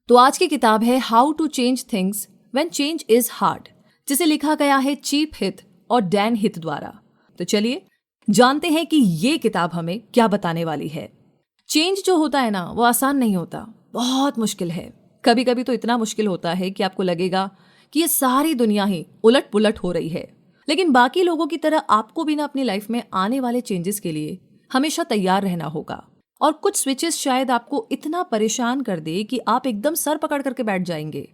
तो आज की किताब है how to change things when change is hard, जिसे लिखा गया है चीप हिथ और डैन हिथ द्वारा। तो चलिए जानते हैं कि ये किताब हमें क्या बताने वाली है। चेंज जो होता है ना, वो आसान नहीं होता, बहुत मुश्किल है। कभी कभी तो इतना मुश्किल होता है कि आपको लगेगा कि ये सारी दुनिया ही उलट पुलट हो रही है। लेकिन बाकी लोगों की तरह आपको भी ना अपनी लाइफ में आने वाले चेंजेस के लिए हमेशा तैयार रहना होगा। और कुछ स्विचेस शायद आपको इतना परेशान कर दे कि आप एकदम सर पकड़ करके बैठ जाएंगे।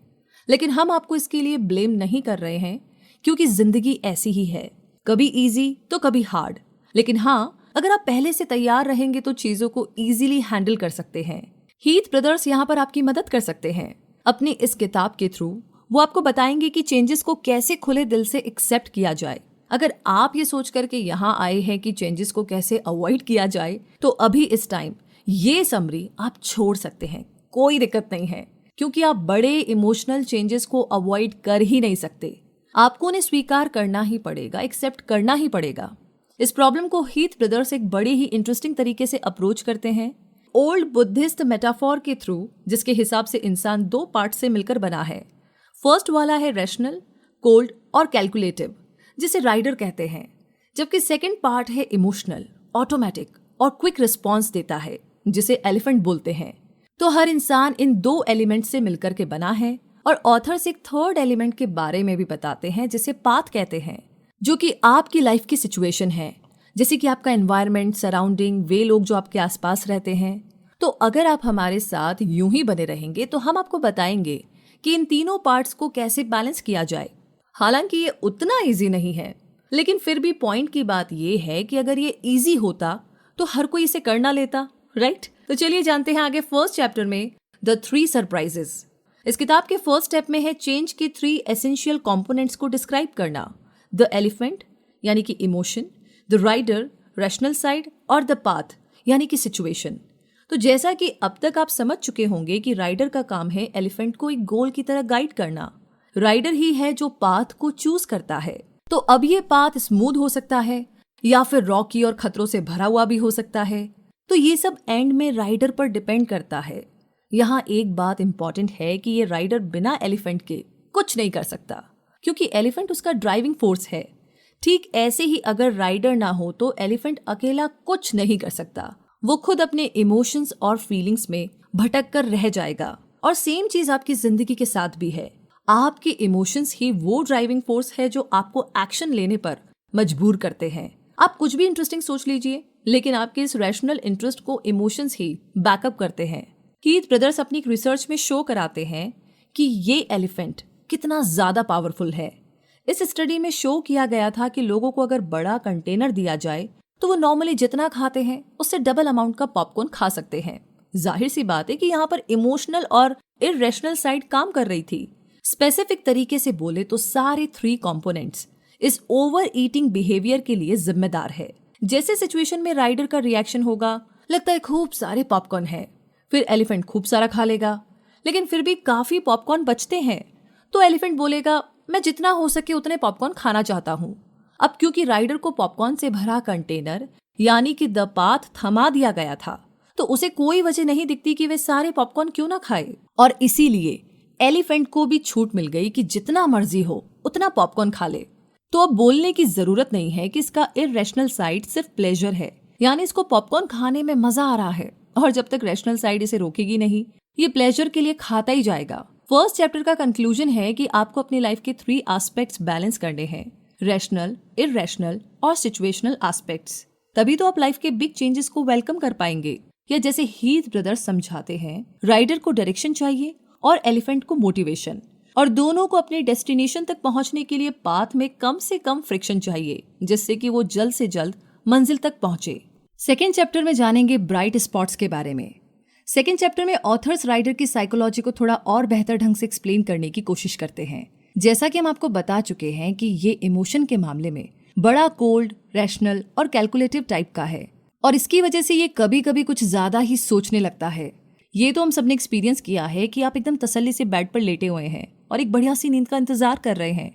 लेकिन हम आपको इसके लिए ब्लेम नहीं कर रहे हैं, क्योंकि जिंदगी ऐसी ही है, कभी इजी तो कभी हार्ड। लेकिन हाँ, अगर आप पहले से तैयार रहेंगे तो चीजों को इजीली हैंडल कर सकते हैं। हीथ ब्रदर्स यहाँ पर आपकी मदद कर सकते हैं। अपनी इस किताब के थ्रू वो आपको बताएंगे कि चेंजेस को कैसे खुले दिल से एक्सेप्ट किया जाए। अगर आप ये सोच करके यहाँ आए हैं कि चेंजेस को कैसे अवॉइड किया जाए, तो अभी इस टाइम ये समरी आप छोड़ सकते हैं, कोई दिक्कत नहीं है, क्योंकि आप बड़े इमोशनल चेंजेस को अवॉइड कर ही नहीं सकते। आपको उन्हें स्वीकार करना ही पड़ेगा, एक्सेप्ट करना ही पड़ेगा। इस प्रॉब्लम को हीथ ब्रदर्स एक बड़े ही इंटरेस्टिंग तरीके से अप्रोच करते हैं, ओल्ड बुद्धिस्ट मेटाफॉर के थ्रू, जिसके हिसाब से इंसान दो पार्ट से मिलकर बना है। फर्स्ट वाला है रैशनल, कोल्ड और कैलकुलेटिव, जिसे राइडर कहते हैं, जबकि सेकंड पार्ट है इमोशनल, ऑटोमेटिक और क्विक रिस्पॉन्स देता है, जिसे एलिफेंट बोलते हैं। तो हर इंसान इन दो एलिमेंट से मिलकर के बना है। और ऑथर्स एक थर्ड एलिमेंट के बारे में भी बताते हैं, जिसे पाथ कहते हैं, जो कि आपकी लाइफ की सिचुएशन है, जैसे कि आपका एनवायरनमेंट, सराउंडिंग, वे लोग जो आपके आसपास रहते हैं। तो अगर आप हमारे साथ यूं ही बने रहेंगे तो हम आपको बताएंगे कि इन तीनों पार्ट्स को कैसे बैलेंस किया जाए। हालांकि ये उतना इजी नहीं है, लेकिन फिर भी पॉइंट की बात ये है कि अगर ये इजी होता तो हर कोई इसे करना लेता, राइट? तो चलिए जानते हैं आगे फर्स्ट चैप्टर में द 3 सरप्राइजेस। इस किताब के फर्स्ट स्टेप में है चेंज के 3 एसेंशियल कंपोनेंट्स को डिस्क्राइब करना। द एलिफेंट यानी कि emotion, the rider rational side और द पाथ यानी कि सिचुएशन। तो जैसा कि अब तक आप समझ चुके होंगे कि राइडर का काम है एलिफेंट को एक गोल की तरह गाइड करना। राइडर ही है जो पाथ को चूज करता है। तो अब ये पाथ स्मूथ हो सकता है या फिर रॉकी और खतरों से भरा हुआ भी हो सकता है। तो ये सब एंड में राइडर पर डिपेंड करता है। यहाँ एक बात इंपॉर्टेंट है कि ये राइडर बिना एलिफेंट के कुछ नहीं कर सकता, क्योंकि एलिफेंट उसका ड्राइविंग फोर्स है। ठीक ऐसे ही अगर राइडर ना हो तो एलिफेंट अकेला कुछ नहीं कर सकता। वो खुद अपने इमोशंस और फीलिंग्स में भटक कर रह जाएगा। और सेम चीज आपकी जिंदगी के साथ भी है। आपके इमोशंस ही वो ड्राइविंग फोर्स है जो आपको एक्शन लेने पर मजबूर करते हैं। आप कुछ भी इंटरेस्टिंग सोच लीजिए, लेकिन आपके इस रैशनल इंटरेस्ट को इमोशंस ही बैकअप करते हैं। हीथ ब्रदर्स अपनी रिसर्च में शो कराते हैं कि ये एलिफेंट कितना ज्यादा पावरफुल है। इस स्टडी में शो किया गया था कि लोगों को अगर बड़ा कंटेनर दिया जाए तो वो नॉर्मली जितना खाते हैं उससे डबल अमाउंट का पॉपकॉर्न खा सकते हैं। जाहिर सी बात है कि यहाँ पर इमोशनल और इररेशनल साइड काम कर रही थी। स्पेसिफिक तरीके से बोले तो सारे 3 कंपोनेंट्स इस ओवर ईटिंग बिहेवियर के लिए जिम्मेदार है। जैसे सिचुएशन में राइडर का रिएक्शन होगा, लगता है खूब सारे पॉपकॉर्न है, फिर एलिफेंट खूब सारा खा लेगा, लेकिन फिर भी काफी पॉपकॉर्न बचते हैं, तो एलिफेंट बोलेगा मैं जितना हो सके उतने पॉपकॉर्न खाना चाहता हूँ। अब क्योंकि राइडर को पॉपकॉर्न से भरा कंटेनर यानी कि द पाथ थमा दिया गया था, तो उसे कोई वजह नहीं दिखती कि वे सारे पॉपकॉर्न क्यों ना खाए। और इसीलिए एलिफेंट को भी छूट मिल गई कि जितना मर्जी हो उतना पॉपकॉर्न खा ले। तो अब बोलने की जरूरत नहीं है कि इसका इररेशनल साइड सिर्फ प्लेजर है, यानी इसको पॉपकॉर्न खाने में मजा आ रहा है, और जब तक रैशनल साइड इसे रोकेगी नहीं, ये प्लेजर के लिए खाता ही जाएगा। फर्स्ट चैप्टर का कंक्लूजन है कि आपको अपनी लाइफ के 3 एस्पेक्ट्स बैलेंस करने हैं, रैशनल, इररेशनल और सिचुएशनल एस्पेक्ट्स। तभी तो आप लाइफ के बिग चेंजेस को वेलकम कर पाएंगे। या जैसे हीथ ब्रदर्स समझाते हैं, राइडर को डायरेक्शन चाहिए और एलिफेंट को मोटिवेशन, और दोनों को अपने डेस्टिनेशन तक पहुंचने के लिए पाथ में कम से कम फ्रिक्शन चाहिए, जिससे कि वो जल्द से जल्द मंजिल तक पहुंचे। सेकेंड चैप्टर में जानेंगे ब्राइट स्पॉट्स के बारे में। सेकेंड चैप्टर में ऑथर्स राइडर की साइकोलॉजी को थोड़ा और बेहतर ढंग से एक्सप्लेन करने की कोशिश करते हैं। जैसा कि हम आपको बता चुके हैं कि ये इमोशन के मामले में बड़ा कोल्ड, रैशनल और कैलकुलेटिव टाइप का है, और इसकी वजह से ये कभी कभी कुछ ज्यादा ही सोचने लगता है। ये तो हम सबने एक्सपीरियंस किया है कि आप एकदम तसल्ली से बेड पर लेटे हुए हैं और एक बढ़िया सी नींद का इंतजार कर रहे हैं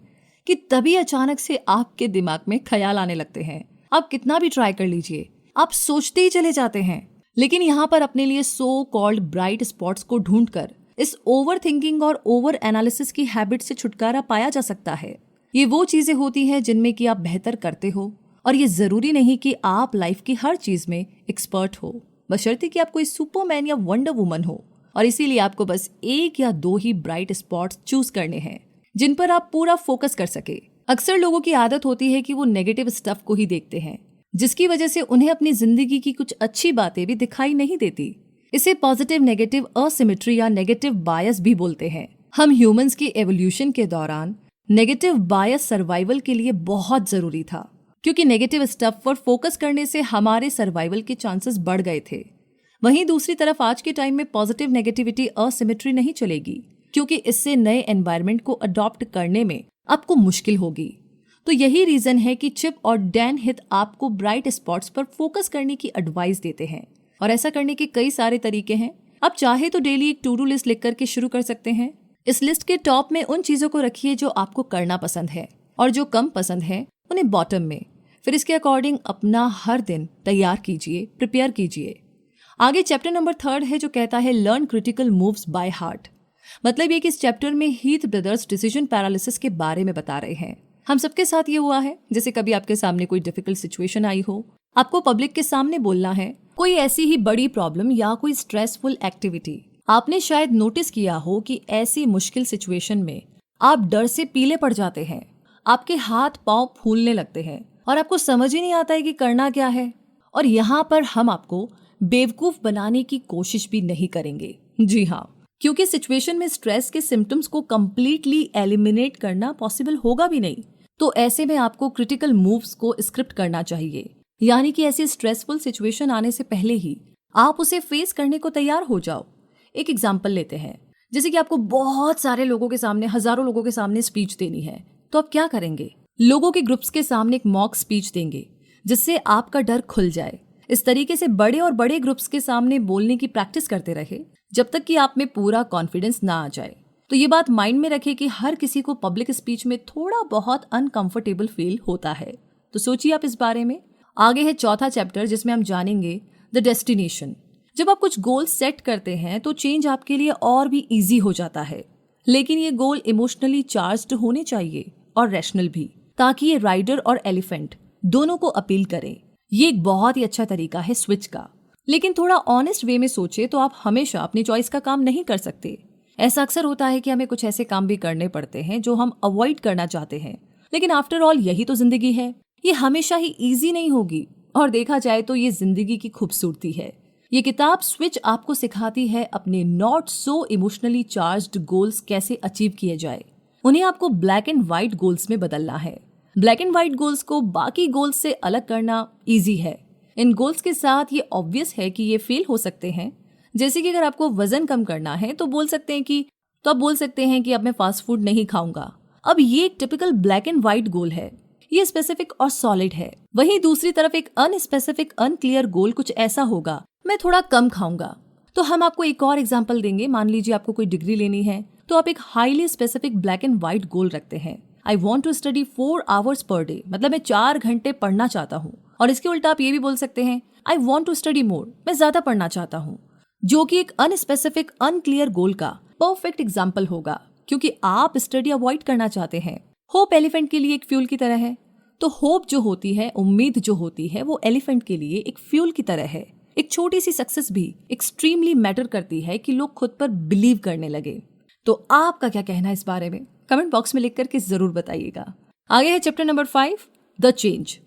कि तभी अचानक से आपके दिमाग में ख्याल आने लगते हैं। आप कितना भी ट्राई कर लीजिए, आप सोचते ही चले जाते हैं। लेकिन यहाँ पर अपने लिए सो कॉल्ड ब्राइट स्पॉट्स को ढूंढकर इस ओवर थिंकिंग और ओवर एनालिसिस की हैबिट से छुटकारा पाया जा सकता है। ये वो चीजें होती हैं जिनमें कि आप बेहतर करते हो, और ये जरूरी नहीं कि आप लाइफ की हर चीज में एक्सपर्ट हो, बशर्ते कि आप कोई सुपरमैन या वंडर वुमन हो। और इसीलिए आपको बस 1 या 2 ही ब्राइट स्पॉट्स चूज करने हैं जिन पर आप पूरा फोकस कर सके। अक्सर लोगों की आदत होती है कि वो नेगेटिव स्टफ को ही देखते हैं, जिसकी वजह से उन्हें अपनी जिंदगी की कुछ अच्छी बातें भी दिखाई नहीं देती। इसे पॉजिटिव नेगेटिव असिमेट्री या नेगेटिव बायस भी बोलते हैं। हम ह्यूमंस की एवोल्यूशन के दौरान नेगेटिव बायस सर्वाइवल के लिए बहुत जरूरी था, क्योंकि नेगेटिव स्टफ पर फोकस करने से हमारे सर्वाइवल के चांसेस बढ़ गए थे। वहीं दूसरी तरफ आज के टाइम में पॉजिटिव नेगेटिविटी असिमेट्री नहीं चलेगी, क्योंकि इससे नए एनवायरनमेंट को अडॉप्ट करने में आपको मुश्किल होगी। तो यही रीजन है कि चिप और डैन हिथ आपको ब्राइट स्पॉट्स पर फोकस करने की एडवाइस देते हैं, और ऐसा करने के कई सारे तरीके हैं। आप चाहे तो डेली एक टू डू लिस्ट लिख करके शुरू कर सकते हैं। इस लिस्ट के टॉप में उन चीजों को रखिए जो आपको करना पसंद है, और जो कम पसंद है उन्हें बॉटम में। फिर इसके अकॉर्डिंग अपना हर दिन तैयार कीजिए, प्रिपेयर कीजिए। आगे चैप्टर नंबर 3 है जो कहता है learn critical moves by heart. मतलब ये कि इस चैप्टर में हीथ ब्रदर्स डिसीजन पैरालिसिस के बारे में बता रहे हैं। हम सबके साथ ये हुआ है, जैसे कभी आपके सामने कोई डिफिकल्ट सिचुएशन आई हो, आपको पब्लिक के सामने बोलना है, कोई ऐसी ही बड़ी प्रॉब्लम या कोई स्ट्रेसफुल एक्टिविटी। आपने शायद नोटिस किया हो कि ऐसी मुश्किल सिचुएशन में आप डर से पीले पड़ जाते हैं, आपके हाथ पांव फूलने लगते हैं और आपको समझ ही नहीं आता है कि करना क्या है। और यहाँ पर हम आपको बेवकूफ बनाने की कोशिश भी नहीं करेंगे। जी हाँ, क्योंकि सिचुएशन में स्ट्रेस के सिम्टम्स को कंप्लीटली एलिमिनेट करना पॉसिबल होगा भी नहीं। तो ऐसे में आपको क्रिटिकल मूव्स को स्क्रिप्ट करना चाहिए, यानी कि ऐसी स्ट्रेसफुल सिचुएशन आने से पहले ही आप उसे फेस करने को तैयार हो जाओ। एक एग्जाम्पल लेते हैं, जैसे कि आपको बहुत सारे लोगों के सामने, हजारों लोगों के सामने स्पीच देनी है, तो आप क्या करेंगे? लोगों के ग्रुप्स के सामने एक मॉक स्पीच देंगे, जिससे आपका डर खुल जाए। इस तरीके से बड़े और बड़े ग्रुप्स के सामने बोलने की प्रैक्टिस करते रहे जब तक कि आप में पूरा कॉन्फिडेंस ना आ जाए। तो ये बात माइंड में रखें कि हर किसी को पब्लिक स्पीच में थोड़ा बहुत अनकंफर्टेबल फील होता है। तो सोचिए आप इस बारे में। आगे है चौथा चैप्टर, जिसमें हम जानेंगे द डेस्टिनेशन। जब आप कुछ गोल सेट करते हैं तो चेंज आपके लिए और भी इजी हो जाता है, लेकिन ये गोल इमोशनली चार्ज्ड होने चाहिए और रैशनल भी, ताकि ये राइडर और एलिफेंट दोनों को अपील करें। ये एक बहुत ही अच्छा तरीका है स्विच का, लेकिन थोड़ा ऑनेस्ट वे में सोचे तो आप हमेशा अपनी चॉइस का काम नहीं कर सकते। ऐसा अक्सर होता है कि हमें कुछ ऐसे काम भी करने पड़ते हैं जो हम अवॉइड करना चाहते हैं, लेकिन आफ्टर ऑल यही तो जिंदगी है। ये हमेशा ही इजी नहीं होगी, और देखा जाए तो ये जिंदगी की खूबसूरती है। ये किताब स्विच आपको सिखाती है अपने not so emotionally charged goals कैसे अचीव किए जाए। उन्हें आपको ब्लैक एंड व्हाइट गोल्स में बदलना है। ब्लैक एंड व्हाइट गोल्स को बाकी गोल्स से अलग करना इजी है। इन गोल्स के साथ ये ऑब्वियस है कि ये फेल हो सकते हैं। जैसे कि अगर आपको वजन कम करना है तो आप बोल सकते हैं कि अब मैं फास्ट फूड नहीं खाऊंगा। अब ये एक टिपिकल ब्लैक एंड व्हाइट गोल है, ये स्पेसिफिक और सॉलिड है। वहीं दूसरी तरफ एक अनस्पेसिफिक अनक्लियर गोल कुछ ऐसा होगा, मैं थोड़ा कम खाऊंगा। तो हम आपको एक और एग्जांपल देंगे। मान लीजिए आपको कोई डिग्री लेनी है, तो आप एक highly specific black and white goal रखते हैं। I want to study 4 hours per day, मतलब मैं 4 घंटे पढ़ना चाहता हूँ। और इसके उल्टा आप ये भी बोल सकते हैं I want to study more, मैं ज्यादा पढ़ना चाहता हूँ, जो कि एक अनस्पेसिफिक अनक्लियर गोल का परफेक्ट एग्जाम्पल होगा, क्योंकि आप स्टडी अवॉइड करना चाहते हैं। होप एलिफेंट के लिए एक फ्यूल की तरह है। तो होप जो होती है, उम्मीद जो होती है, वो एलिफेंट के लिए एक फ्यूल की तरह है। एक छोटी सी सक्सेस भी एक्सट्रीमली मैटर करती है कि लोग खुद पर बिलीव करने लगे। तो आपका क्या कहना है इस बारे में? कमेंट बॉक्स में लिख करके जरूर बताइएगा। आगे है चैप्टर नंबर 5 द चेंज।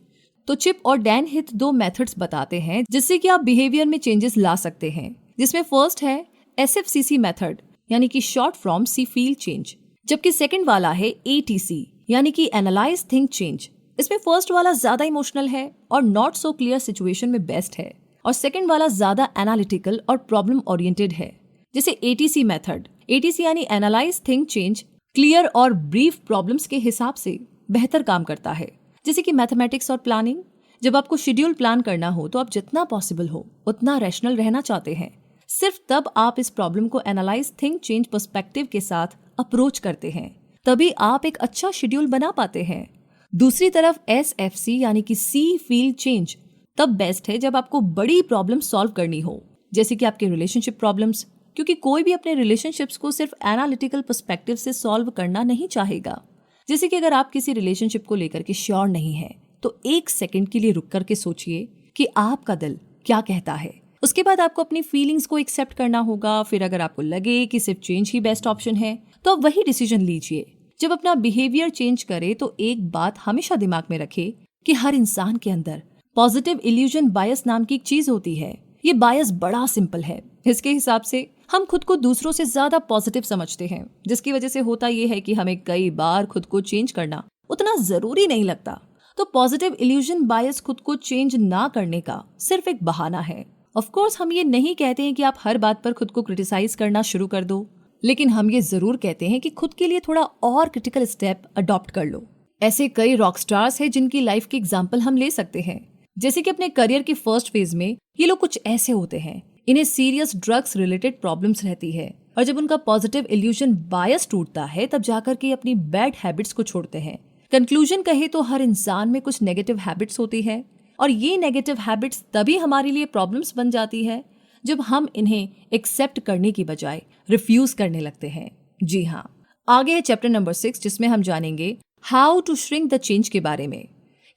तो चिप और डैन हिथ 2 मेथड्स बताते हैं जिससे कि आप बिहेवियर में चेंजेस ला सकते हैं, जिसमें फर्स्ट है SFCC मेथड, यानी कि short from see feel change, जबकि सेकंड वाला है ATC, यानी कि एनालाइज थिंक चेंज। इसमें फर्स्ट वाला ज्यादा इमोशनल है और नॉट सो क्लियर सिचुएशन में बेस्ट है, और सेकंड वाला ज्यादा एनालिटिकल और प्रॉब्लम ओरिएंटेड है। जैसे ATC मेथड, ATC यानी एनालाइज थिंक चेंज, क्लियर और ब्रीफ प्रॉब्लम्स के हिसाब से बेहतर काम करता है। जैसे कि मैथमेटिक्स और प्लानिंग, जब आपको शेड्यूल प्लान करना हो तो आप जितना पॉसिबल हो उतना रैशनल रहना चाहते हैं। सिर्फ तब आप इस प्रॉब्लम को एनालाइज थिंक चेंज पर्सपेक्टिव के साथ अप्रोच करते हैं, तभी आप एक अच्छा शेड्यूल बना पाते हैं। दूसरी तरफ SFC यानी कि सी फील चेंज तब बेस्ट है जब आपको बड़ी प्रॉब्लम सॉल्व करनी हो, जैसे कि आपके रिलेशनशिप प्रॉब्लम्स, क्योंकि कोई भी अपने रिलेशनशिप्स को सिर्फ एनालिटिकल पर्सपेक्टिव से सॉल्व करना नहीं चाहेगा। जैसे कि अगर आप किसी रिलेशनशिप को लेकर के श्योर नहीं है तो 1 सेकंड के लिए रुक करके सोचिए कि आपका दिल क्या कहता है। उसके बाद आपको अपनी फीलिंग्स को एक्सेप्ट करना होगा। फिर अगर आपको लगे कि सिर्फ चेंज ही बेस्ट ऑप्शन है तो आप वही डिसीजन लीजिए। जब अपना बिहेवियर चेंज करे तो एक बात हमेशा दिमाग में रखे कि हर इंसान के अंदर पॉजिटिव इल्यूजन बायस नाम की एक चीज होती है। ये बायस बड़ा सिंपल है। इसके हिसाब से हम खुद को दूसरों से ज्यादा पॉजिटिव समझते हैं, जिसकी वजह से होता ये है कि हमें कई बार खुद को चेंज करना उतना जरूरी नहीं लगता। तो पॉजिटिव इल्यूजन बायस खुद को चेंज ना करने का सिर्फ एक बहाना है। ऑफ कोर्स हम ये नहीं कहते हैं कि आप हर बात पर खुद को क्रिटिसाइज करना शुरू कर दो, लेकिन हम ये जरूर कहते हैं कि खुद के लिए थोड़ा और क्रिटिकल स्टेप अडॉप्ट कर लो। ऐसे कई रॉक स्टार्स हैं जिनकी लाइफ की एग्जाम्पल हम ले सकते हैं। जैसे कि अपने करियर की फर्स्ट फेज में ये लोग कुछ ऐसे होते हैं, इन्हें सीरियस ड्रग्स रिलेटेड प्रॉब्लम्स रहती है और जब उनका पॉजिटिव इल्यूजन बायस टूटता है तब जाकर के अपनी बैड हैबिट्स को छोड़ते हैं। कंक्लूजन कहे तो हर इंसान में कुछ नेगेटिव हैबिट्स होती है और ये नेगेटिव हैबिट्स तभी हमारे लिए प्रॉब्लम्स बन जाती है जब हम इन्हें एक्सेप्ट करने की बजाय रिफ्यूज करने लगते हैं। जी हाँ, आगे है चैप्टर नंबर 6 जिसमें हम जानेंगे how to shrink the change के बारे में।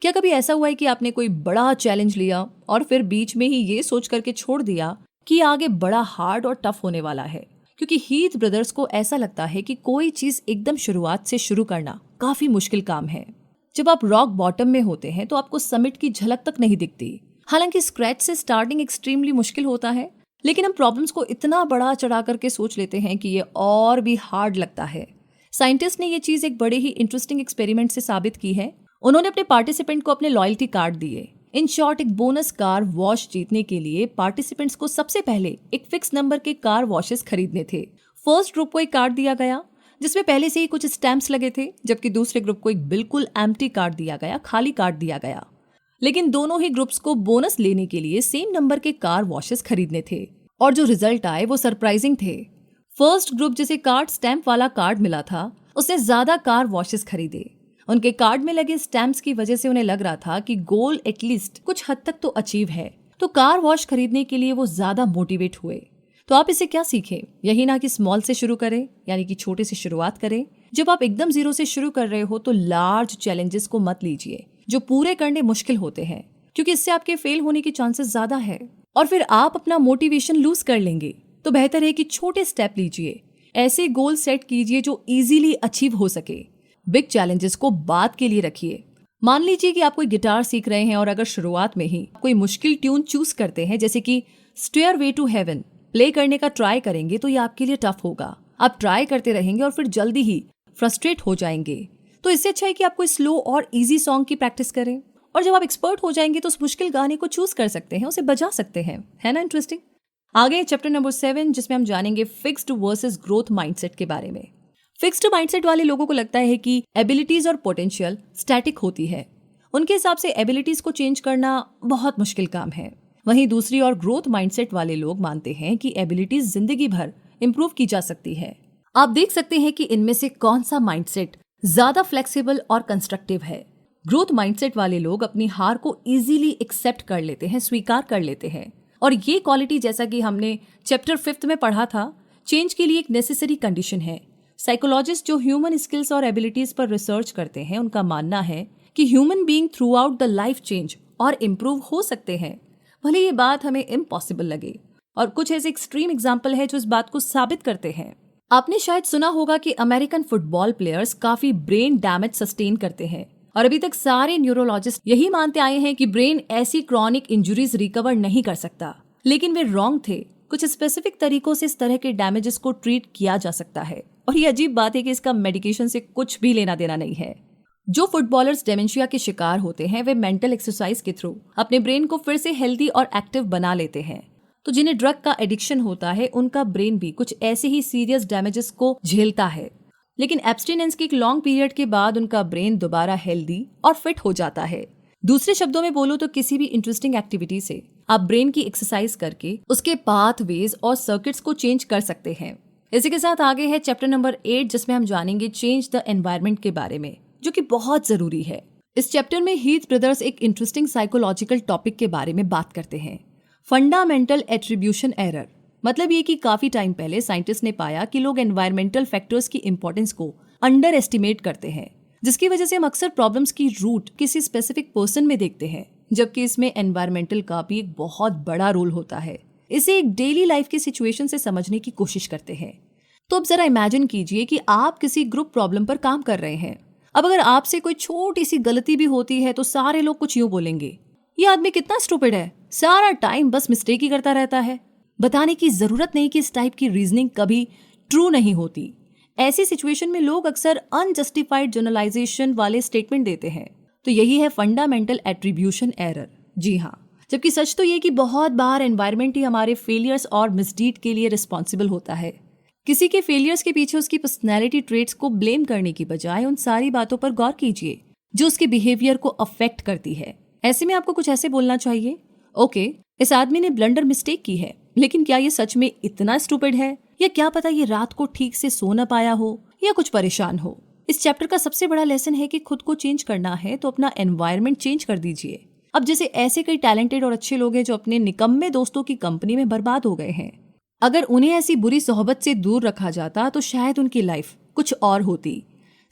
क्या कभी ऐसा हुआ है कि आपने कोई बड़ा चैलेंज लिया और फिर बीच में ही ये सोच करके छोड़ दिया कि आगे बड़ा हार्ड और टफ होने वाला है? क्योंकि हीथ ब्रदर्स को ऐसा लगता है कि कोई चीज एकदम शुरुआत से शुरू करना काफी मुश्किल काम है। जब आप रॉक बॉटम में होते हैं तो आपको समिट की झलक तक नहीं दिखती। हालांकि स्क्रैच से स्टार्टिंग एक्सट्रीमली मुश्किल होता है, लेकिन हम प्रॉब्लम्स को इतना बड़ा चढ़ा करके सोच लेते हैं कि ये और भी हार्ड लगता है। साइंटिस्ट ने ये चीज एक बड़े ही इंटरेस्टिंग एक्सपेरिमेंट से साबित की है। उन्होंने अपने पार्टिसिपेंट को अपने लॉयल्टी कार्ड दिए। इन शॉर्ट, एक बोनस कार वॉश जीतने के लिए पार्टिसिपेंट्स को सबसे पहले एक फिक्स नंबर के कार वॉशेस खरीदने थे। फर्स्ट ग्रुप को एक कार्ड दिया गया जिसमें पहले से ही कुछ स्टैम्प्स लगे थे, जबकि दूसरे ग्रुप को एक बिल्कुल एम्प्टी कार्ड दिया गया, खाली कार्ड दिया गया। लेकिन दोनों ही ग्रुप्स को बोनस लेने के लिए सेम नंबर के कार वॉशेस खरीदने थे और जो रिजल्ट आए वो सरप्राइजिंग थे। फर्स्ट ग्रुप जिसे कार्ड स्टैम्प वाला कार्ड मिला था उसने ज्यादा कार वॉशेस खरीदे। उनके कार्ड में लगे स्टैम्प्स की वजह से उन्हें लग रहा था कि गोल एटलीस्ट कुछ हद तक तो अचीव है, तो कार वॉश खरीदने के लिए वो ज्यादा मोटिवेट हुए। तो आप इसे क्या सीखे? यही ना कि स्मॉल से शुरू करें, यानी कि छोटे से शुरुआत करें। जब आप एकदम जीरो से शुरू कर रहे हो तो लार्ज चैलेंजेस को मत लीजिए जो पूरे करने मुश्किल होते हैं, क्योंकि इससे आपके फेल होने के चांसेस ज्यादा है और फिर आप अपना मोटिवेशन लूज कर लेंगे। तो बेहतर है कि छोटे स्टेप लीजिए, ऐसे गोल सेट कीजिए जो इजीली अचीव हो सके। बिग चैलेंजेस को बाद के लिए रखिए। मान लीजिए कि आप कोई गिटार सीख रहे हैं और अगर शुरुआत में ही कोई मुश्किल ट्यून चूज करते हैं, जैसे कि स्टेयरवे टू हेवन प्ले करने का ट्राई करेंगे, तो ये आपके लिए टफ होगा। आप ट्राई करते रहेंगे और फिर जल्दी ही फ्रस्ट्रेट हो जाएंगे। तो इससे अच्छा है कि आप कोई स्लो और इजी सॉन्ग की प्रैक्टिस करें और जब आप एक्सपर्ट हो जाएंगे तो उस मुश्किल गाने को चूज कर सकते हैं, उसे बजा सकते हैं। है ना इंटरेस्टिंग? आगे चैप्टर नंबर 7 जिसमें हम जानेंगे फिक्स्ड वर्सेस ग्रोथ माइंडसेट के बारे में। फिक्स्ड माइंडसेट वाले लोगों को लगता है कि एबिलिटीज और पोटेंशियल स्टैटिक होती है। उनके हिसाब से एबिलिटीज को चेंज करना बहुत मुश्किल काम है। वहीं दूसरी और ग्रोथ माइंडसेट वाले लोग मानते हैं कि एबिलिटीज जिंदगी भर इंप्रूव की जा सकती है। आप देख सकते हैं कि इनमें से कौन सा माइंडसेट ज्यादा फ्लेक्सिबल और कंस्ट्रक्टिव है। ग्रोथ माइंडसेट वाले लोग अपनी हार को इजीली एक्सेप्ट कर लेते हैं, स्वीकार कर लेते हैं, और ये क्वालिटी, जैसा कि हमने चैप्टर 5 में पढ़ा था, चेंज के लिए एक नेसेसरी कंडीशन है। साइकोलॉजिस्ट जो ह्यूमन स्किल्स और एबिलिटीज पर रिसर्च करते हैं, उनका मानना है कि human being through out the life change और इम्प्रूव हो सकते हैं, भले ये बात हमें इम्पॉसिबल लगे। और कुछ ऐसे एक्सट्रीम एग्जाम्पल है जो इस बात को साबित करते हैं। आपने शायद सुना होगा कि अमेरिकन फुटबॉल प्लेयर्स काफी ब्रेन डैमेज सस्टेन करते हैं और अभी तक सारे न्यूरोलॉजिस्ट यही मानते आए हैं कि ब्रेन ऐसी क्रॉनिक इंजरीज रिकवर नहीं कर सकता। लेकिन वे रॉन्ग थे। कुछ स्पेसिफिक तरीकों से इस तरह के डैमेजेस को ट्रीट किया जा सकता है और ये अजीब बात है कि इसका मेडिकेशन से कुछ भी लेना देना नहीं है। जो फुटबॉलर्स डेमेंशिया के शिकार होते हैं वे मेंटल एक्सरसाइज के थ्रू अपने ब्रेन को फिर से हेल्दी और एक्टिव बना लेते हैं। तो जिन्हें ड्रग का एडिक्शन होता है उनका ब्रेन भी कुछ ऐसे ही सीरियस डैमेजेस को झेलता है, लेकिन एब्स्टिनेंस के एक लॉन्ग पीरियड के बाद उनका ब्रेन दोबारा हेल्दी और फिट हो जाता है। दूसरे शब्दों में बोलो तो किसी भी इंटरेस्टिंग एक्टिविटी से आप ब्रेन की एक्सरसाइज करके उसके पाथवेज और सर्किट्स को चेंज कर सकते हैं। इसी के साथ आगे है चैप्टर नंबर 8 जिसमें हम जानेंगे चेंज द एनवायरनमेंट के बारे में, जो कि बहुत जरूरी है। इस चैप्टर में हीथ ब्रदर्स एक इंटरेस्टिंग साइकोलॉजिकल टॉपिक के बारे में बात करते हैं, फंडामेंटल एट्रीब्यूशन एरर। मतलब ये कि काफी टाइम पहले साइंटिस्ट ने पाया कि लोग एनवायरमेंटल फैक्टर्स की इंपॉर्टेंस को अंडर एस्टिमेट करते हैं, जिसकी वजह से हम अक्सर प्रॉब्लम्स की रूट किसी स्पेसिफिक पर्सन में देखते हैं, जबकि इसमें एनवायरमेंटल का भी एक बहुत बड़ा रोल होता है। इसे एक डेली लाइफ की सिचुएशन से समझने की कोशिश करते हैं। तो अब जरा इमेजिन कीजिए कि आप किसी ग्रुप प्रॉब्लम पर काम कर रहे हैं। अब अगर आपसे कोई छोटी सी गलती भी होती है तो सारे लोग कुछ यूं बोलेंगे, ये आदमी कितना स्टूपिड है, सारा टाइम बस मिस्टेक ही करता रहता है। बताने की जरूरत नहीं कि इस टाइप की रीजनिंग कभी ट्रू नहीं होती। ऐसी सिचुएशन में लोग अक्सर अनजस्टिफाइड जनरलाइजेशन वाले स्टेटमेंट देते हैं। तो यही है फंडामेंटल एट्रीब्यूशन एरर। जी हाँ, जबकि सच तो ये कि बहुत बार एनवायरनमेंट ही हमारे फेलियर्स और मिसडीड के लिए रिस्पॉन्सिबल होता है। किसी के फेलियर्स के पीछे उसकी पर्सनैलिटी ट्रेट्स को ब्लेम करने की बजाय उन सारी बातों पर गौर कीजिए जो उसके बिहेवियर को अफेक्ट करती है। ऐसे में आपको कुछ ऐसे बोलना चाहिए, ओके, इस आदमी ने ब्लंडर मिस्टेक की है, लेकिन क्या ये सच में इतना स्टूपिड है, या क्या पता ये रात को ठीक से सो न पाया हो या कुछ परेशान हो। इस चैप्टर का सबसे बड़ा लेसन है कि खुद को चेंज करना है तो अपना एनवायरनमेंट चेंज कर दीजिए। अब जैसे ऐसे कई टैलेंटेड और अच्छे लोग हैं जो अपने निकम्मे दोस्तों की कंपनी में बर्बाद हो गए हैं। अगर उन्हें ऐसी बुरी सोहबत से दूर रखा जाता तो शायद उनकी लाइफ कुछ और होती।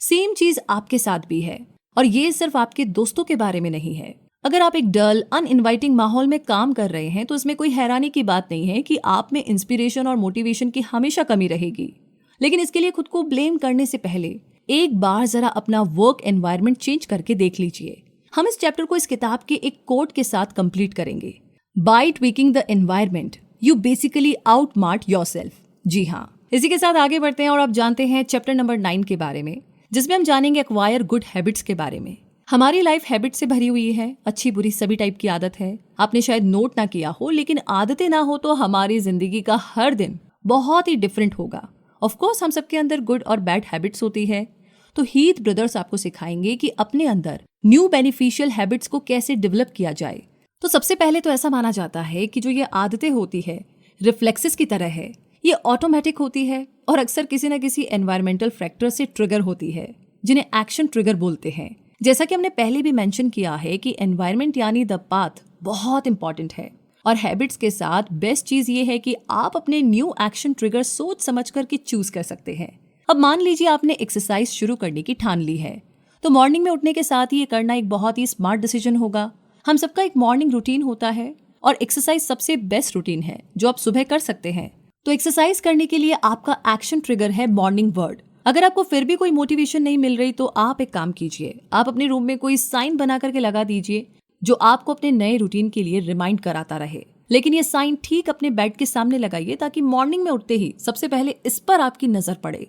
सेम चीज आपके साथ भी है, और ये सिर्फ आपके दोस्तों के बारे में नहीं है। अगर आप एक डल अनइनवाइटिंग माहौल में काम कर रहे हैं तो इसमें कोई हैरानी की बात नहीं है कि आप में इंस्पिरेशन और मोटिवेशन की हमेशा कमी रहेगी। लेकिन इसके लिए खुद को ब्लेम करने से पहले एक बार जरा अपना वर्क एनवायरनमेंट चेंज करके देख लीजिए। हम इस चैप्टर को इस किताब के एक कोट के साथ कंप्लीट करेंगे। By tweaking the environment you basically outsmart yourself. जी हाँ, इसी के साथ आगे बढ़ते हैं और अब जानते हैं चैप्टर नंबर 9 के बारे में, जिसमें हम जानेंगे एक्वायर गुड हैबिट्स के बारे में। हमारी लाइफ हैबिट से भरी हुई है, अच्छी बुरी सभी टाइप की आदत है। आपने शायद नोट ना किया हो, लेकिन आदतें ना हो तो हमारी जिंदगी का हर दिन बहुत ही डिफरेंट होगा। ऑफ कोर्स हम सबके अंदर गुड और बैड हैबिट्स होती है। तो हीथ ब्रदर्स आपको सिखाएंगे कि अपने अंदर न्यू बेनिफिशियल हैबिट्स को कैसे डेवलप किया जाए। तो सबसे पहले तो ऐसा माना जाता है कि जो ये आदतें होती है रिफ्लेक्सेस की तरह है, ये ऑटोमेटिक होती है और अक्सर किसी न किसी एनवायरमेंटल फैक्टर से ट्रिगर होती है, जिन्हें एक्शन ट्रिगर बोलते हैं। जैसा कि हमने पहले भी मेंशन किया है कि एनवायरनमेंट यानी द पाथ बहुत इंपॉर्टेंट है, और हैबिट्स के साथ बेस्ट चीज ये है कि आप अपने न्यू एक्शन ट्रिगर सोच समझ कर के चूज कर सकते हैं। अब मान लीजिए आपने एक्सरसाइज शुरू करने की ठान ली है, तो मॉर्निंग में उठने के साथ ही ये करना एक बहुत ही स्मार्ट डिसीजन होगा। हम सबका एक मॉर्निंग रूटीन होता है और एक्सरसाइज सबसे बेस्ट रूटीन है जो आप सुबह कर सकते हैं। तो एक्सरसाइज करने के लिए आपका एक्शन ट्रिगर है मॉर्निंग वर्ड। अगर आपको फिर भी कोई मोटिवेशन नहीं मिल रही तो आप एक काम कीजिए, आप अपने रूम में कोई साइन बना करके लगा दीजिए जो आपको अपने नए रूटीन के लिए रिमाइंड कराता रहे। लेकिन ये साइन ठीक अपने बेड के सामने लगाइए ताकि मॉर्निंग में उठते ही सबसे पहले इस पर आपकी नजर पड़े।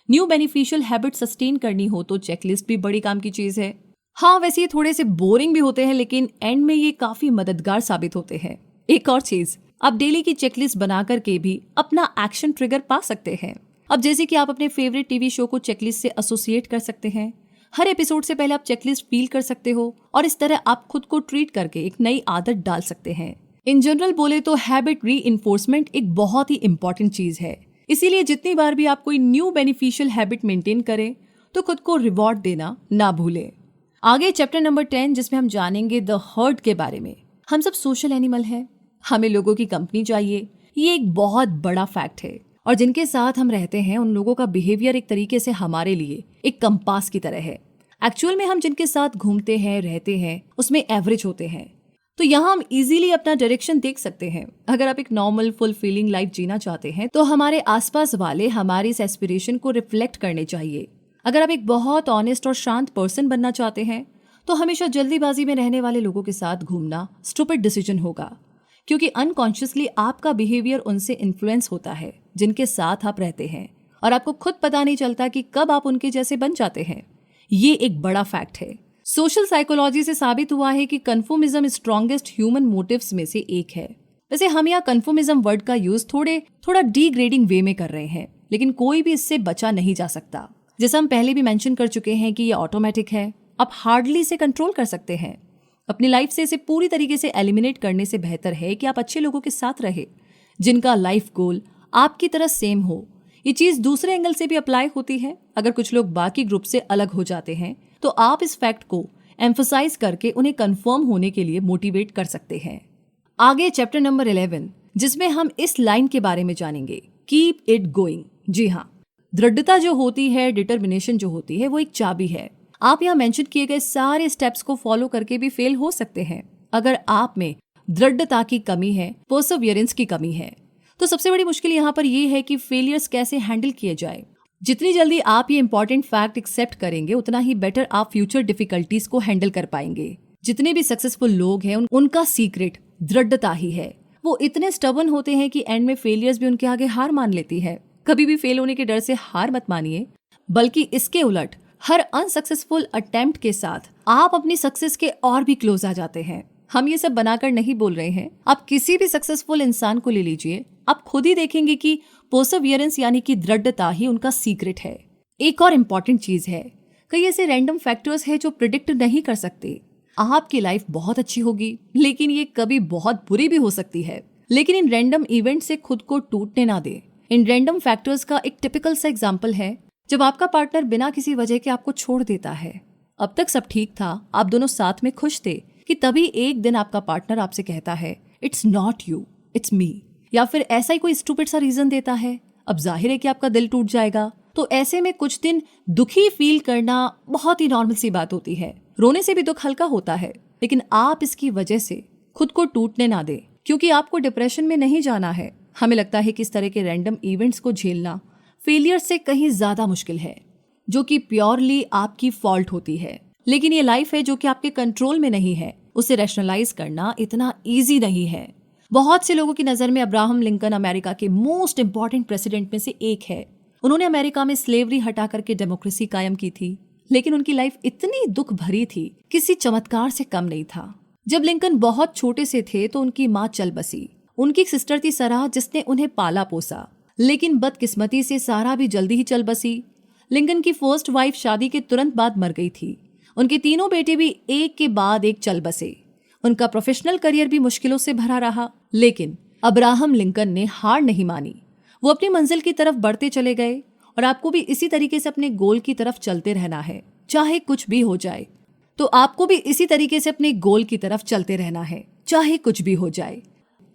न्यू बेनिफिशियल हैबिट सस्टेन करनी हो तो चेकलिस्ट भी बड़ी काम की चीज है। हाँ, वैसे ये थोड़े से बोरिंग भी होते हैं, लेकिन एंड में ये काफी मददगार साबित होते हैं। एक और चीज, आप डेली की चेकलिस्ट बना करके भी अपना एक्शन ट्रिगर पा सकते हैं। अब जैसे कि आप अपने फेवरेट टीवी शो को चेकलिस्ट से एसोसिएट कर सकते हैं। हर एपिसोड से पहले आप चेकलिस्ट फील कर सकते हो और इस तरह आप खुद को ट्रीट करके एक नई आदत डाल सकते हैं। इन जनरल बोले तो हैबिट रीइंफोर्समेंट एक बहुत ही इंपॉर्टेंट चीज है। इसीलिए जितनी बार भी आप कोई न्यू बेनिफिशियल हैबिट मेंटेन करें तो खुद को रिवॉर्ड देना ना भूलें। आगे चैप्टर नंबर 10, जिसमें हम जानेंगे द हर्ड के बारे में। हम सब सोशल एनिमल हैं, हमें लोगों की कंपनी चाहिए, ये एक बहुत बड़ा फैक्ट है। और जिनके साथ हम रहते हैं उन लोगों का बिहेवियर एक तरीके से हमारे लिए एक कंपास की तरह है। एक्चुअल में हम जिनके साथ घूमते हैं रहते हैं उसमें एवरेज होते हैं। तो यहाँ हम इजीली अपना डायरेक्शन देख सकते हैं। अगर आप एक नॉर्मल फुलफिलिंग लाइफ जीना चाहते हैं तो हमारे आसपास वाले हमारी इस एस्पिरेशन को रिफ्लेक्ट करने चाहिए। अगर आप एक बहुत ऑनेस्ट और शांत पर्सन बनना चाहते हैं तो हमेशा जल्दीबाजी में रहने वाले लोगों के साथ घूमना स्टूपिड डिसीजन होगा, क्योंकि अनकॉन्शियसली आपका बिहेवियर उनसे इन्फ्लुएंस होता है जिनके साथ आप रहते हैं, और आपको खुद पता नहीं चलता कि कब आप उनके जैसे बन जाते हैं। ये एक बड़ा फैक्ट है। सोशल साइकोलॉजी से साबित हुआ है कि कन्फर्मिज्म स्ट्रॉन्गेस्ट ह्यूमन मोटिव्स में से एक है। वैसे हम यहाँ कन्फर्मिज्म वर्ड का यूज थोड़ा डिग्रेडिंग वे में कर रहे हैं, लेकिन कोई भी इससे बचा नहीं जा सकता। जैसा हम पहले भी मेंशन कर चुके हैं कि ये ऑटोमेटिक है, आप हार्डली इसे कंट्रोल कर सकते हैं। अपनी लाइफ से इसे पूरी तरीके से एलिमिनेट करने से बेहतर है कि आप अच्छे लोगों के साथ रहे जिनका लाइफ गोल आपकी तरह सेम हो। ये चीज दूसरे एंगल से भी अप्लाई होती है। अगर कुछ लोग बाकी ग्रुप से अलग हो जाते हैं तो आप इस फैक्ट को एम्फसाइज करके उन्हें कंफर्म होने के लिए मोटिवेट कर सकते हैं। आगे चैप्टर नंबर 11, जिसमें हम इस लाइन के बारे में जानेंगे, कीप इट गोइंग। जी हाँ, दृढ़ता जो होती है, डिटर्मिनेशन जो होती है, वो एक चाबी है। आप यहाँ मेंशन किए गए सारे स्टेप्स को फॉलो करके भी फेल हो सकते हैं। अगर आप में दृढ़ता की कमी है, परसिवियरेंस की कमी है, तो सबसे बड़ी मुश्किल यहाँ पर ये है कि फेलियर्स कैसे हैंडल किए जाए। जितनी जल्दी आप ये इंपॉर्टेंट फैक्ट एक्सेप्ट करेंगे, उतना ही बेटर आप फ्यूचर डिफिकल्टीज को हैंडल कर पाएंगे। जितने भी सक्सेसफुल लोग हैं, उनका सीक्रेट दृढ़ता ही है। वो इतने स्टबर्न होते हैं कि एंड में फेलियर्स भी उनके आगे हार मान लेती है। कभी भी फेल होने के डर से हार मत मानिए, बल्कि इसके उलट हर अनसक्सेसफुल अटेम्प्ट के साथ आप अपनी सक्सेस के और भी क्लोज आ जाते हैं। हम ये सब बनाकर नहीं बोल रहे हैं। आप किसी भी सक्सेसफुल इंसान को ले लीजिए, आप खुद ही देखेंगे कि परसिवियरेंस यानी कि दृढ़ता ही उनका सीक्रेट है। एक और इम्पॉर्टेंट चीज है, कई ऐसे रैंडम फैक्टर्स हैं जो प्रिडिक्ट नहीं कर सकते। आपकी लाइफ बहुत अच्छी होगी, लेकिन ये कभी बहुत बुरी भी हो सकती है। लेकिन इन रैंडम इवेंट से खुद को टूटने ना दे। इन रैंडम फैक्टर्स का एक टिपिकल सा एग्जाम्पल है जब आपका पार्टनर बिना किसी वजह के आपको छोड़ देता है। अब तक सब ठीक था, आप दोनों साथ में खुश थे, कि तभी एक दिन आपका पार्टनर आपसे कहता है it's not you, it's me, या फिर ऐसा ही कोई स्टूपिड सा रीजन देता है। अब जाहिर है कि आपका दिल टूट जाएगा। तो ऐसे में कुछ दिन दुखी फील करना बहुत ही नॉर्मल सी बात होती है। रोने से भी दुख हल्का होता है, लेकिन आप इसकी वजह से खुद को टूटने ना दे, क्योंकि आपको डिप्रेशन में नहीं जाना है। हमें लगता है कि इस तरह के रैंडम इवेंट्स को झेलना फेलियर से कहीं ज्यादा मुश्किल है, जो कि प्योरली आपकी फॉल्ट होती है। लेकिन ये लाइफ है जो कि आपके कंट्रोल में नहीं है। उसे रैशनलाइज करना इतना इजी नहीं है। बहुत से लोगों की नजर में अब्राहम लिंकन अमेरिका के मोस्ट इंपॉर्टेंट प्रेसिडेंट में से एक है। उन्होंने अमेरिका में स्लेवरी हटा करके डेमोक्रेसी कायम की थी, लेकिन उनकी लाइफ इतनी दुख भरी थी, किसी चमत्कार से कम नहीं था। जब लिंकन बहुत छोटे से थे तो उनकी माँ चल बसी। उनकी एक सिस्टर थी सारा, जिसने उन्हें पाला पोसा, लेकिन बदकिस्मती से सारा भी जल्दी ही चल बसी। लिंकन की फर्स्ट वाइफ शादी के तुरंत बाद मर गई थी। उनके तीनों बेटे भी एक के बाद एक चल बसे। उनका प्रोफेशनल करियर भी मुश्किलों से भरा रहा, लेकिन अब्राहम लिंकन ने हार नहीं मानी। वो अपनी मंजिल की तरफ बढ़ते चले गए, और आपको भी इसी तरीके से अपने गोल की तरफ चलते रहना है, चाहे कुछ भी हो जाए। तो आपको भी इसी तरीके से अपने गोल की तरफ चलते रहना है, चाहे कुछ भी हो जाए।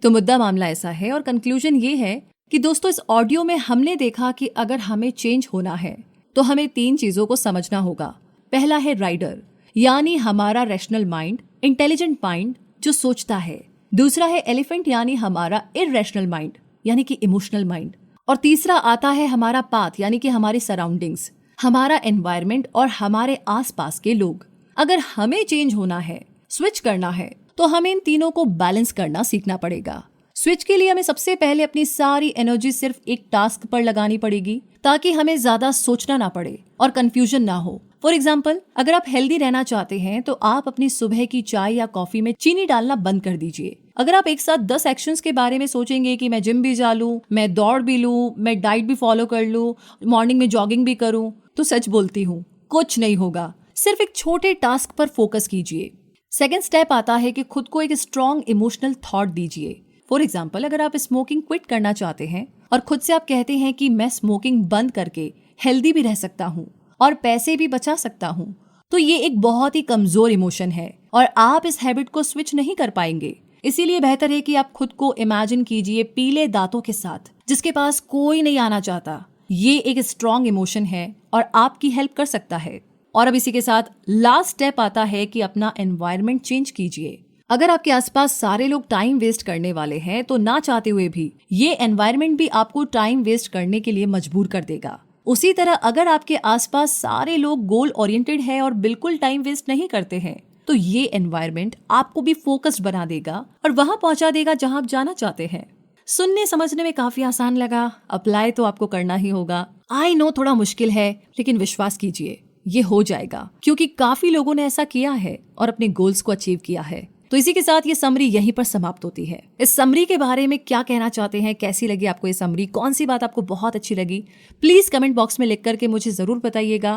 तो मुद्दा मामला ऐसा है, और कंक्लूजन ये है कि दोस्तों, इस ऑडियो में हमने देखा कि अगर हमें चेंज होना है तो हमें 3 चीजों को समझना होगा। पहला है राइडर, यानी हमारा रैशनल माइंड, इंटेलिजेंट माइंड जो सोचता है। दूसरा है एलिफेंट, यानी हमारा इररेशनल माइंड, यानी कि इमोशनल माइंड। और तीसरा आता है हमारा पाथ, यानी कि हमारी सराउंडिंग्स, हमारा एनवायरनमेंट और हमारे आसपास के लोग। अगर हमें चेंज होना है, स्विच करना है, तो हमें इन तीनों को बैलेंस करना सीखना पड़ेगा। स्विच के लिए हमें सबसे पहले अपनी सारी एनर्जी सिर्फ एक टास्क पर लगानी पड़ेगी, ताकि हमें ज्यादा सोचना ना पड़े और कंफ्यूजन ना हो। फॉर एग्जाम्पल, अगर आप हेल्दी रहना चाहते हैं तो आप अपनी सुबह की चाय या कॉफी में चीनी डालना बंद कर दीजिए। अगर आप एक साथ 10 एक्शंस के बारे में सोचेंगे कि मैं जिम भी जा लूं, मैं दौड़ भी लूं, मैं डाइट भी फॉलो कर लूं, मॉर्निंग में जॉगिंग भी करूं, तो सच बोलती हूँ कुछ नहीं होगा। सिर्फ एक छोटे टास्क पर फोकस कीजिए। सेकेंड स्टेप आता है कि खुद को एक स्ट्रॉन्ग इमोशनल थॉट दीजिए। फॉर एग्जाम्पल, अगर आप स्मोकिंग क्विट करना चाहते हैं और खुद से आप कहते हैं कि मैं स्मोकिंग बंद करके हेल्दी भी रह सकता हूँ और पैसे भी बचा सकता हूँ, तो ये एक बहुत ही कमजोर इमोशन है और आप इस हैबिट को स्विच नहीं कर पाएंगे। इसीलिए बेहतर है कि आप खुद को इमेजिन कीजिए पीले दांतों के साथ, जिसके पास कोई नहीं आना चाहता। ये एक स्ट्रॉन्ग इमोशन है और आपकी हेल्प कर सकता है। और अब इसी के साथ लास्ट स्टेप आता है कि अपना एनवायरनमेंट चेंज कीजिए। अगर आपके आसपास सारे लोग टाइम वेस्ट करने वाले हैं, तो ना चाहते हुए भी ये एनवायरनमेंट भी आपको टाइम वेस्ट करने के लिए मजबूर कर देगा। उसी तरह अगर आपके आसपास सारे लोग गोल ओरिएंटेड है और बिल्कुल टाइम वेस्ट नहीं करते हैं, तो ये एनवायरनमेंट आपको भी फोकस्ड बना देगा और वहां पहुंचा देगा जहां आप जाना चाहते हैं। सुनने समझने में काफी आसान लगा, अप्लाई तो आपको करना ही होगा। आई नो थोड़ा मुश्किल है, लेकिन विश्वास कीजिए ये हो जाएगा, क्योंकि काफी लोगों ने ऐसा किया है और अपने गोल्स को अचीव किया है। तो इसी के साथ ये समरी यहीं पर समाप्त होती है। इस समरी के बारे में क्या कहना चाहते हैं, कैसी लगी आपको ये समरी, कौन सी बात आपको बहुत अच्छी लगी, प्लीज कमेंट बॉक्स में लिख करके मुझे जरूर बताइएगा।